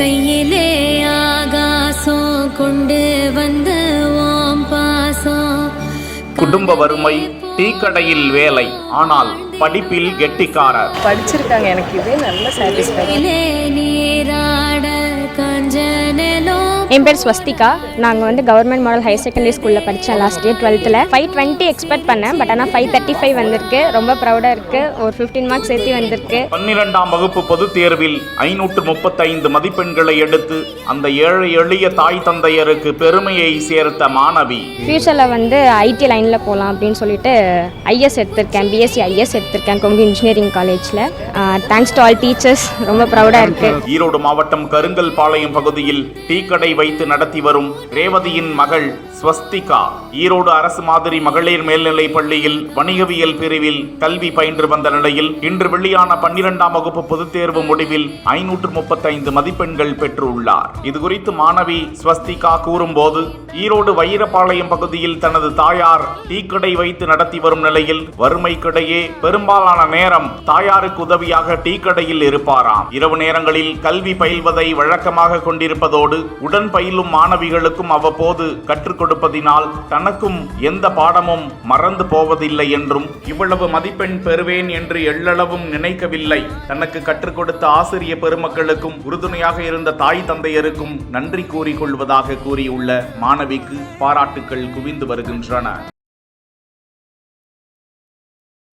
கையிலே ஆகாசம் கொண்டு வந்த ஓம் பாசம். குடும்ப வறுமை, டீ கடையில் வேலை, ஆனால் படிப்பில் கெட்டிக்காரர். படிச்சிருக்காங்க. எனக்கு இதே நல்ல சாட்டிஸ்ஃபேக்ஷன். நீராட காஞ்சனலோ. என் பேர் ஸ்வஸ்திகா. நாங்கள் கவர்மெண்ட் மாடல் ஹையர் செகண்டரி ஸ்கூலில் படித்தேன் லாஸ்ட் இயர் 12th. 520 எக்ஸ்பெக்ட் பண்ணேன், பட் ஆனால் 535 வந்திருக்கு. ரொம்ப ப்ரௌடாக இருக்குது. ஒரு 15 மார்க்ஸ் சேர்த்து வந்திருக்கு. 12ஆம் வகுப்பு பொதுத் தேர்வில் 535 மதிப்பெண்களை எடுத்து அந்த ஏழை எளிய தாய் தந்தையருக்கு பெருமையை சேர்த்த மாணவி. ஃபியூச்சரில் ஐடி லைனில் போகலாம் அப்படின்னு சொல்லிட்டு ஐஎஸ் எடுத்திருக்கேன். பிஎஸ்சி ஐஎஸ் எடுத்திருக்கேன் கொங்கு இன்ஜினியரிங் காலேஜில். Thanks to all teachers. ரொம்ப ப்ரௌடாக இருக்குது. ஈரோடு மாவட்டம் கருங்கல் பாளையம் பகுதியில் டீ கடை வைத்து நடத்தி வரும் ரேவதியின் மகள் ஸ்வஸ்திகா ஈரோடு அரசு மாதிரி மகளிர் மேல்நிலை பள்ளியில் வணிகவியல் பிரிவில் கல்வி பயின்று வந்த நிலையில் இன்று வெளியான 12ஆம் வகுப்பு பொதுத் தேர்வு முடிவில் 535 மதிப்பெண்கள் பெற்றுள்ளார். இதுகுறித்து மாணவி ஸ்வஸ்திகா கூறும்போது, ஈரோடு வைரபாளையம் பகுதியில் தனது தாயார் டீ கடை வைத்து நடத்தி வரும் நிலையில் வறுமைக்கிடையே பெரும்பாலான நேரம் தாயாருக்கு உதவியாக டீ கடையில் இருப்பாராம். இரவு நேரங்களில் கல்வி பயில்வதை வழக்கமாக கொண்டிருப்பதோடு உடன் பயிலும் மாணவிகளுக்கும் அவ்வப்போது கற்றுக் கொடுப்பதினால் தனக்கும் எந்த பாடமும் மறந்து போவதில்லை என்றும், இவ்வளவு மதிப்பெண் பெறுவேன் என்று எள்ளளவும் நினைக்கவில்லை. தனக்கு கற்றுக் கொடுத்த ஆசிரிய பெருமக்களுக்கும் உறுதுணையாக இருந்த தாய் தந்தையருக்கும் நன்றி கூறிக்கொள்வதாக கூறியுள்ள மாணவிக்கு பாராட்டுக்கள் குவிந்து வருகின்றன.